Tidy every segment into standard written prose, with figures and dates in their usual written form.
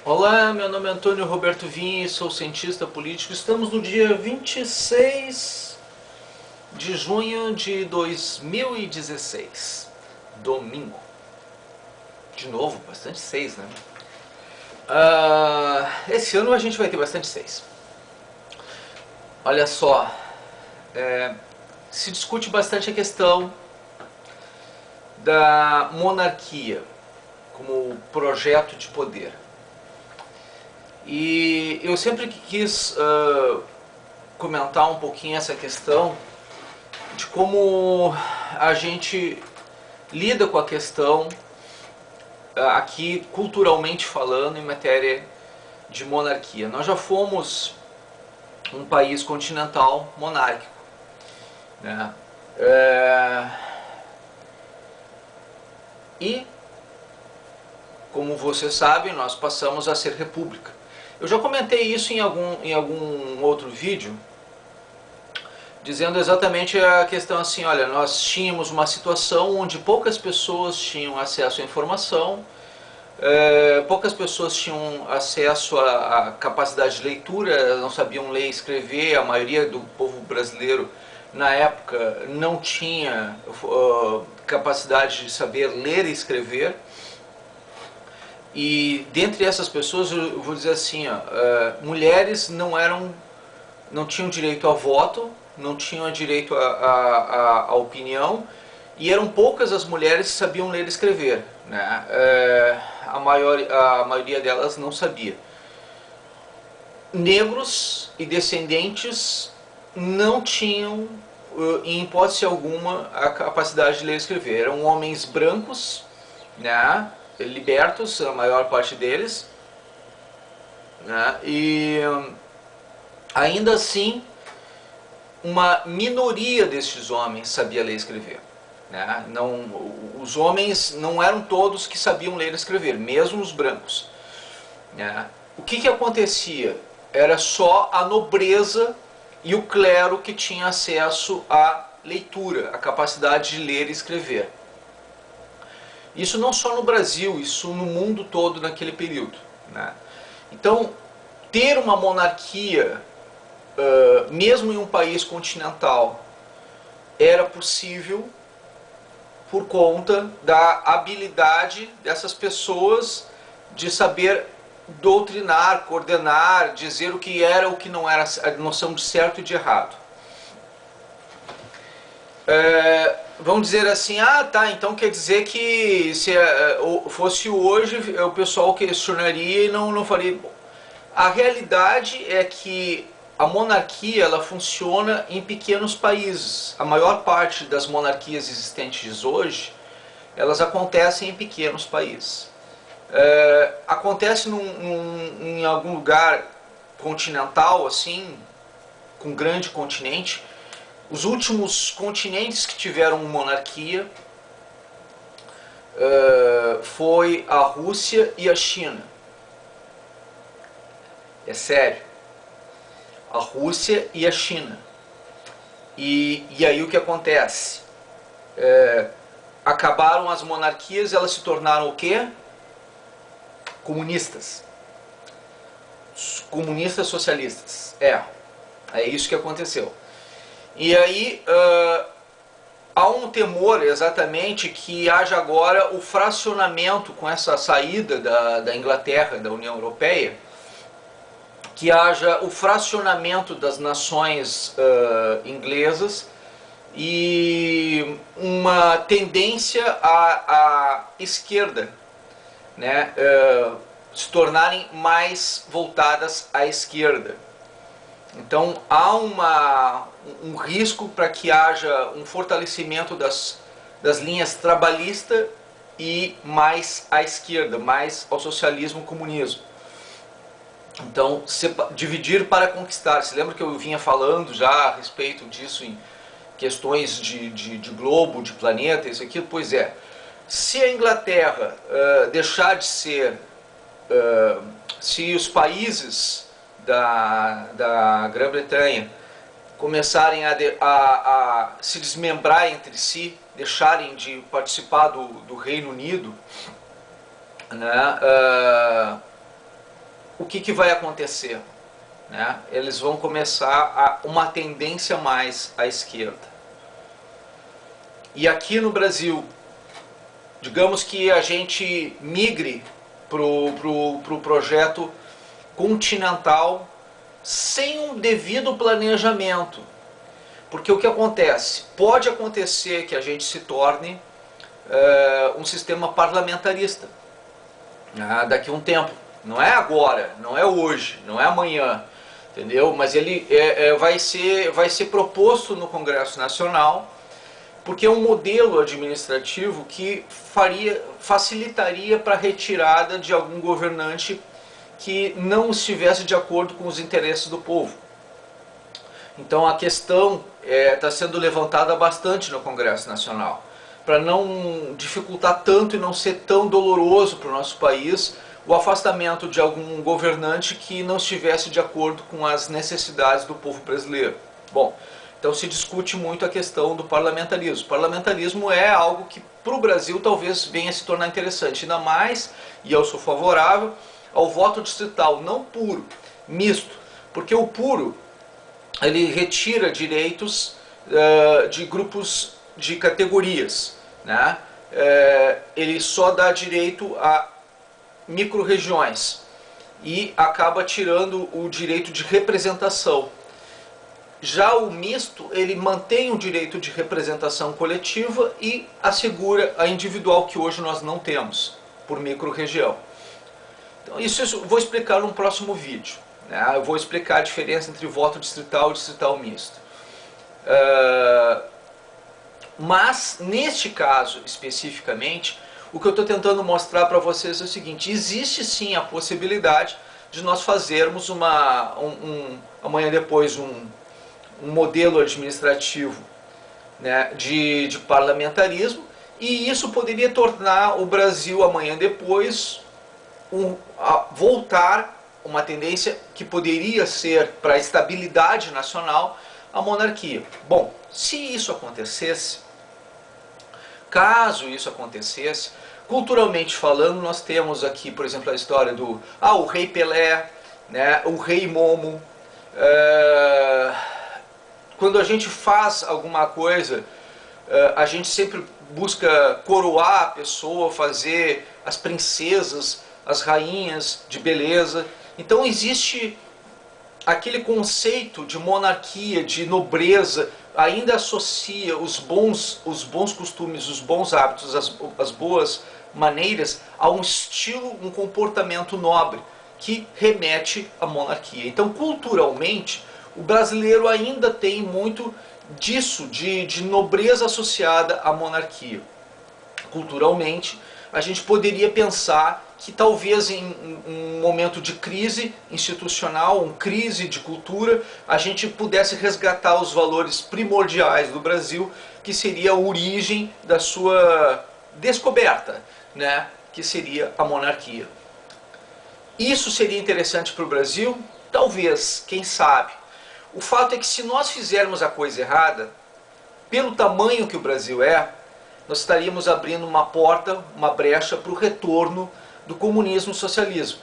Olá, meu nome é Antônio Roberto Vinha, sou cientista político. Estamos no dia 26 de junho de 2016, domingo. De novo, bastante seis, né? Esse ano a gente vai ter bastante seis. Olha só, se discute bastante a questão da monarquia como projeto de poder. E eu sempre quis comentar um pouquinho essa questão de como a gente lida com a questão aqui culturalmente falando em matéria de monarquia. Nós já fomos um país continental monárquico, né? E como você sabe, nós passamos a ser república. Eu já comentei isso em algum outro vídeo, dizendo exatamente a questão assim, olha, nós tínhamos uma situação onde poucas pessoas tinham acesso à informação, poucas pessoas tinham acesso à capacidade de leitura, não sabiam ler e escrever, a maioria do povo brasileiro na época não tinha capacidade de saber ler e escrever. E dentre essas pessoas, eu vou dizer assim, mulheres não tinham direito a voto, não tinham direito a opinião, e eram poucas as mulheres que sabiam ler e escrever, né? A maioria delas não sabia. Negros e descendentes não tinham, em hipótese alguma, a capacidade de ler e escrever. Eram homens brancos, né? Libertos, a maior parte deles, né? E ainda assim uma minoria destes homens sabia ler e escrever, né? Os homens não eram todos que sabiam ler e escrever, mesmo os brancos, né? O que acontecia? Era só a nobreza e o clero que tinha acesso à leitura, à capacidade de ler e escrever. Isso não só no Brasil, isso no mundo todo naquele período, né? Então, ter uma monarquia, mesmo em um país continental, era possível por conta da habilidade dessas pessoas de saber doutrinar, coordenar, dizer o que era, o que não era, a noção de certo e de errado. Vamos dizer assim, tá, então quer dizer que se fosse hoje o pessoal questionaria e não faria. Bom, a realidade é que a monarquia ela funciona em pequenos países. A maior parte das monarquias existentes hoje, elas acontecem em pequenos países. Acontece em algum lugar continental, assim, com grande continente. Os últimos continentes que tiveram monarquia foi a Rússia e a China. É sério. A Rússia e a China. E aí o que acontece? Acabaram as monarquias, elas se tornaram o quê? Comunistas. Comunistas socialistas. É isso que aconteceu. E aí há um temor exatamente que haja agora o fracionamento com essa saída da Inglaterra, da União Europeia, que haja o fracionamento das nações inglesas e uma tendência à esquerda, né, se tornarem mais voltadas à esquerda. Então há um risco para que haja um fortalecimento das linhas trabalhista e mais à esquerda, mais ao socialismo e comunismo. Então, dividir para conquistar. Se lembra que eu vinha falando já a respeito disso em questões de globo, de planeta, isso aqui? Pois é. Se a Inglaterra deixar de ser, se os países da Grã-Bretanha começarem a se desmembrar entre si, deixarem de participar do Reino Unido, né, o que vai acontecer? Né? Eles vão começar uma tendência mais à esquerda. E aqui no Brasil, digamos que a gente migre para o projeto continental sem um devido planejamento. Porque o que acontece? Pode acontecer que a gente se torne um sistema parlamentarista daqui a um tempo. Não é agora, não é hoje, não é amanhã, entendeu? Mas ele vai ser proposto no Congresso Nacional, porque é um modelo administrativo que facilitaria para a retirada de algum governante que não estivesse de acordo com os interesses do povo. Então a questão está sendo levantada bastante no Congresso Nacional, para não dificultar tanto e não ser tão doloroso para o nosso país o afastamento de algum governante que não estivesse de acordo com as necessidades do povo brasileiro. Bom, então se discute muito a questão do parlamentarismo. O parlamentarismo é algo que para o Brasil talvez venha a se tornar interessante, ainda mais, e eu sou favorável, ao voto distrital, não puro, misto, porque o puro ele retira direitos de grupos de categorias, né? Ele só dá direito a micro-regiões e acaba tirando o direito de representação. Já o misto, ele mantém o direito de representação coletiva e assegura a individual, que hoje nós não temos, por micro-região. Então, isso eu vou explicar num próximo vídeo. Né? Eu vou explicar a diferença entre voto distrital e distrital misto. Mas, neste caso especificamente, o que eu estou tentando mostrar para vocês é o seguinte: existe sim a possibilidade de nós fazermos amanhã depois um modelo administrativo, né, de parlamentarismo, e isso poderia tornar o Brasil amanhã depois voltar uma tendência que poderia ser para a estabilidade nacional, a monarquia. Bom, se isso acontecesse, caso isso acontecesse, culturalmente falando, nós temos aqui, por exemplo, a história do o rei Pelé, né, o rei Momo. Quando a gente faz alguma coisa, a gente sempre busca coroar a pessoa, fazer as princesas, as rainhas de beleza. Então existe aquele conceito de monarquia, de nobreza, ainda associa os bons costumes, os bons hábitos, as boas maneiras a um estilo, um comportamento nobre que remete à monarquia. Então, culturalmente, o brasileiro ainda tem muito disso, de nobreza associada à monarquia. Culturalmente, a gente poderia pensar que talvez em um momento de crise institucional, uma crise de cultura, a gente pudesse resgatar os valores primordiais do Brasil, que seria a origem da sua descoberta, né? Que seria a monarquia. Isso seria interessante para o Brasil? Talvez, quem sabe. O fato é que se nós fizermos a coisa errada, pelo tamanho que o Brasil nós estaríamos abrindo uma porta, uma brecha para o retorno do comunismo e socialismo,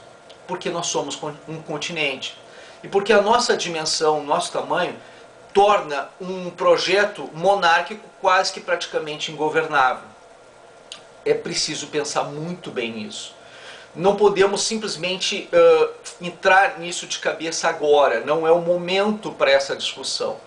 porque nós somos um continente e porque a nossa dimensão, o nosso tamanho, torna um projeto monárquico quase que praticamente ingovernável. É preciso pensar muito bem nisso. Não podemos simplesmente entrar nisso de cabeça agora, não é o momento para essa discussão.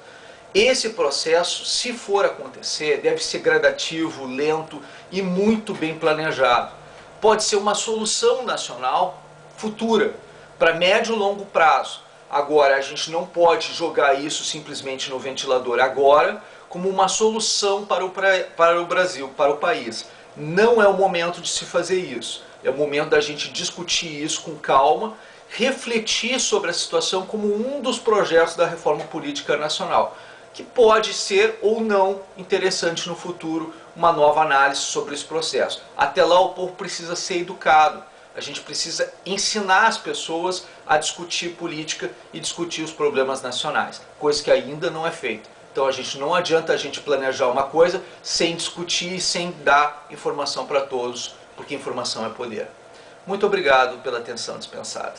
Esse processo, se for acontecer, deve ser gradativo, lento e muito bem planejado. Pode ser uma solução nacional futura, para médio e longo prazo. Agora, a gente não pode jogar isso simplesmente no ventilador agora, como uma solução para o Brasil, para o país. Não é o momento de se fazer isso. É o momento da gente discutir isso com calma, refletir sobre a situação como um dos projetos da reforma política nacional, que pode ser ou não interessante no futuro, uma nova análise sobre esse processo. Até lá o povo precisa ser educado, a gente precisa ensinar as pessoas a discutir política e discutir os problemas nacionais, coisa que ainda não é feita. Então não adianta a gente planejar uma coisa sem discutir e sem dar informação para todos, porque informação é poder. Muito obrigado pela atenção dispensada.